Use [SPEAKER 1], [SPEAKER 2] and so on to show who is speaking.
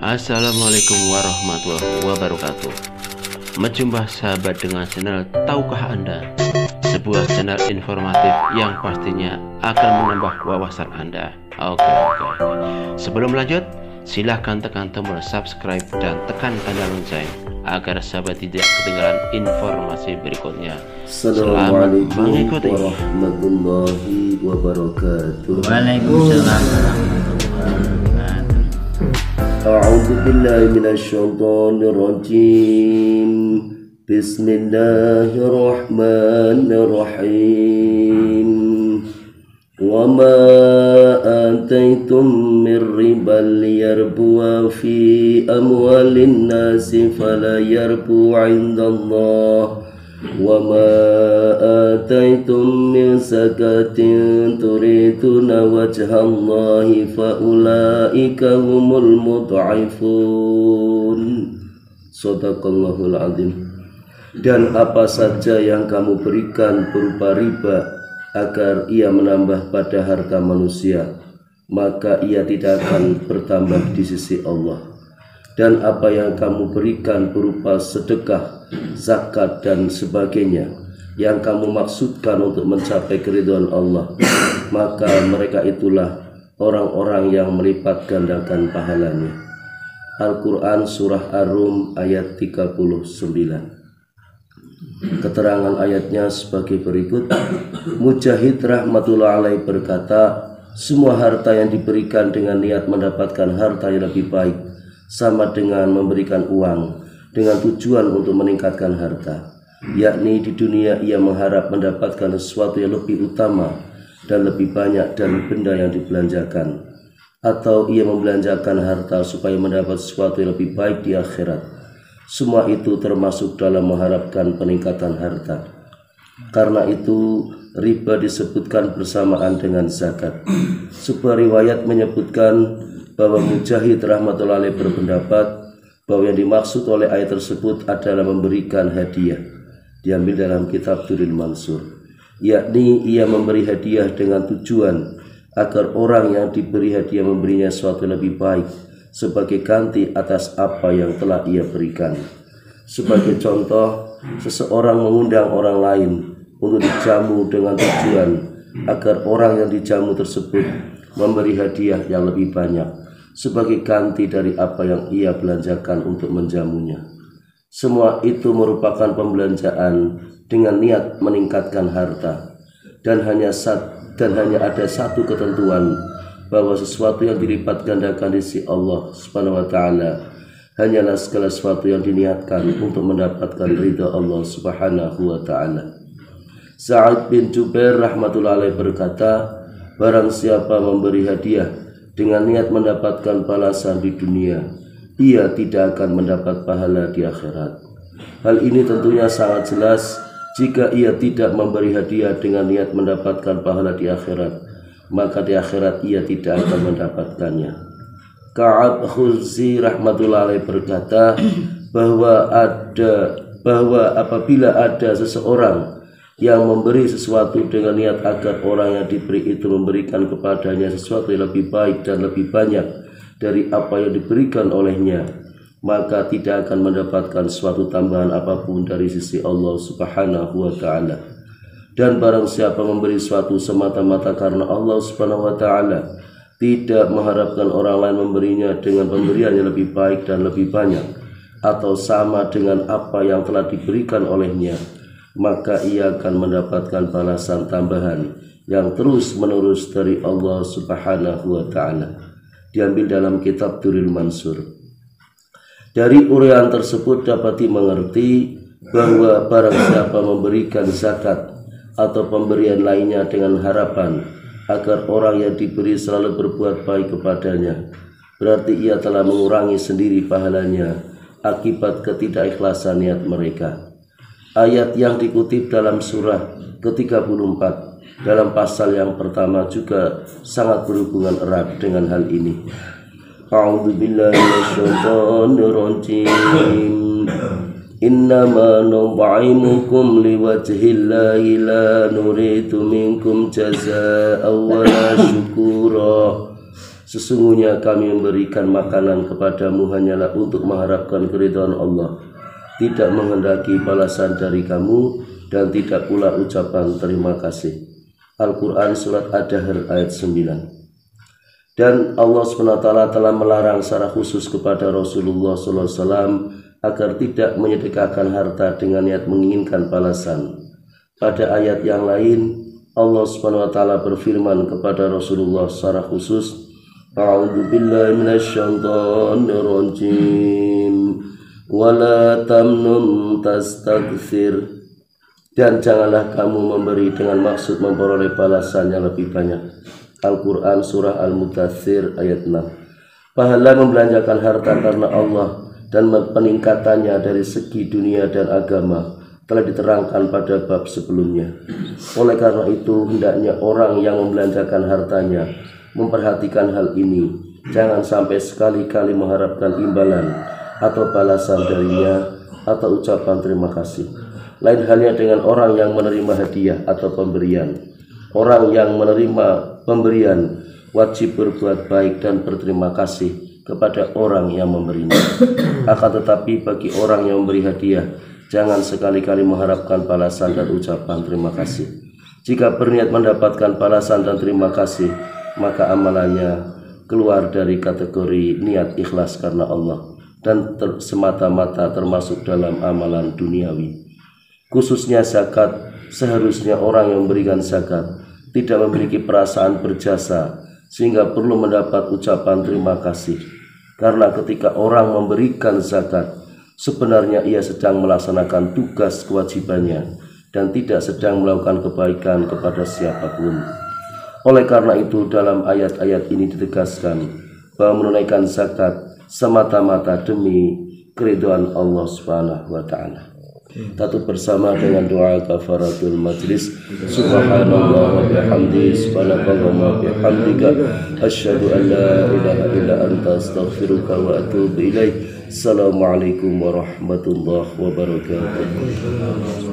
[SPEAKER 1] Assalamualaikum warahmatullahi wabarakatuh. Menjumpa sahabat dengan channel Tahukah Anda, sebuah channel informatif yang pastinya akan menambah wawasan Anda. Oke. Sebelum lanjut, silahkan tekan tombol subscribe dan tekan tanda lonceng agar sahabat tidak ketinggalan informasi berikutnya. Selamat mengikuti.
[SPEAKER 2] Warahmatullahi wabarakatuh.
[SPEAKER 3] Waalaikumsalam warahmatullahi wabarakatuh.
[SPEAKER 2] A'udzu billahi minasyaitonir rajim. Bismillahirrahmanirrahim. Wa ma ataitum min riban liyarbuwa fi amwalin nasi fala yarbu 'indallah. Wa ma ataitum min zakatin turiduna wajhallahi fa ulaika humul mud'ifun. Shadaqallahul azim. Dan apa saja yang kamu berikan berupa riba agar ia menambah pada harta manusia, maka ia tidak akan bertambah di sisi Allah. Dan apa yang kamu berikan berupa sedekah, zakat dan sebagainya yang kamu maksudkan untuk mencapai keridhaan Allah, maka mereka itulah orang-orang yang melipat gandakan pahalanya. Al-Quran Surah Ar-Rum ayat 39. Keterangan ayatnya sebagai berikut. Mujahid rahmatullah alaih berkata, semua harta yang diberikan dengan niat mendapatkan harta yang lebih baik sama dengan memberikan uang dengan tujuan untuk meningkatkan harta, yakni di dunia ia mengharap mendapatkan sesuatu yang lebih utama dan lebih banyak dari benda yang dibelanjakan, atau ia membelanjakan harta supaya mendapat sesuatu yang lebih baik di akhirat. Semua itu termasuk dalam mengharapkan peningkatan harta. Karena itu riba disebutkan bersamaan dengan zakat. Sebuah riwayat menyebutkan bahwa Mujahid rahmatullahi alaih berpendapat bahwa yang dimaksud oleh ayat tersebut adalah memberikan hadiah. Diambil dalam kitab Durrul Mansur, yakni ia memberi hadiah dengan tujuan agar orang yang diberi hadiah memberinya sesuatu lebih baik sebagai ganti atas apa yang telah ia berikan. Sebagai contoh, seseorang mengundang orang lain untuk dijamu dengan tujuan agar orang yang dijamu tersebut memberi hadiah yang lebih banyak sebagai ganti dari apa yang ia belanjakan untuk menjamunya. Semua itu merupakan pembelanjaan dengan niat meningkatkan harta, dan hanya ada satu ketentuan, bahwa sesuatu yang dilipat gandakan di sisi Allah Subhanahu wa taala hanyalah segala sesuatu yang diniatkan untuk mendapatkan ridha Allah Subhanahu wa taala. Sa'id bin Jubair rahmatullahi alaih berkata, barang siapa memberi hadiah dengan niat mendapatkan balasan di dunia, ia tidak akan mendapat pahala di akhirat. Hal ini tentunya sangat jelas jika ia tidak memberi hadiah dengan niat mendapatkan pahala di akhirat, maka di akhirat ia tidak akan mendapatkannya. Ka'ab Khuzzi rahmatullah alaih berkata bahwa apabila ada seseorang yang memberi sesuatu dengan niat agar orang yang diberi itu memberikan kepadanya sesuatu yang lebih baik dan lebih banyak dari apa yang diberikan olehnya, maka tidak akan mendapatkan suatu tambahan apapun dari sisi Allah Subhanahu wa ta'ala. Dan barang siapa memberi sesuatu semata-mata karena Allah Subhanahu wa ta'ala, tidak mengharapkan orang lain memberinya dengan pemberian yang lebih baik dan lebih banyak atau sama dengan apa yang telah diberikan olehnya, maka ia akan mendapatkan balasan tambahan yang terus menerus dari Allah Subhanahu wa ta'ala. Diambil dalam kitab Durrul Mansur. Dari uraian tersebut dapat dimengerti bahwa barang siapa memberikan zakat atau pemberian lainnya dengan harapan agar orang yang diberi selalu berbuat baik kepadanya, berarti ia telah mengurangi sendiri pahalanya akibat ketidakikhlasan niat mereka. Ayat yang dikutip dalam surah ke-34 dalam pasal yang pertama juga sangat berhubungan erat dengan hal ini. A'udzu billahi minasyaitonir rajim. Innama nut'imukum liwajhillahi la nuridu minkum jazaa'an wala syukura. Sesungguhnya kami memberikan makanan kepadamu hanyalah untuk mengharapkan keridhaan Allah, tidak menghendaki balasan dari kamu dan tidak pula ucapan terima kasih. Al-Quran Surat Ad-Dahr ayat 9. Dan Allah SWT telah melarang secara khusus kepada Rasulullah SAW agar tidak menyedekahkan harta dengan niat menginginkan balasan. Pada ayat yang lain Allah SWT berfirman kepada Rasulullah secara khusus, A'udzu billahi minasyaitonir rajim wala tamnun tastakthir, dan janganlah kamu memberi dengan maksud memperoleh balasan yang lebih banyak. Al-Quran Surah Al-Mudaththir ayat 6. Pahala membelanjakan harta karena Allah dan peningkatannya dari segi dunia dan agama telah diterangkan pada bab sebelumnya. Oleh karena itu hendaknya orang yang membelanjakan hartanya memperhatikan hal ini, jangan sampai sekali-kali mengharapkan imbalan atau balasan darinya atau ucapan terima kasih. Lain halnya dengan orang yang menerima hadiah atau pemberian. Orang yang menerima pemberian wajib berbuat baik dan berterima kasih kepada orang yang memberinya. Akan tetapi bagi orang yang memberi hadiah, jangan sekali-kali mengharapkan balasan dan ucapan terima kasih. Jika berniat mendapatkan balasan dan terima kasih, maka amalannya keluar dari kategori niat ikhlas karena Allah dan semata-mata termasuk dalam amalan duniawi. Khususnya zakat, seharusnya orang yang memberikan zakat tidak memiliki perasaan berjasa sehingga perlu mendapat ucapan terima kasih. Karena ketika orang memberikan zakat, sebenarnya ia sedang melaksanakan tugas kewajibannya dan tidak sedang melakukan kebaikan kepada siapapun. Oleh karena itu dalam ayat-ayat ini ditegaskan bahwa menunaikan zakat semata-mata demi keridhaan Allah Subhanahu wa taala. Tutup bersama dengan doa kafaratul majlis. Subhanallah wa bihamdi, subhanakallah wa bihamdika, asyhadu an la ilaha illa anta, astaghfiruka wa atubu ilaik. Assalamualaikum warahmatullahi wabarakatuh.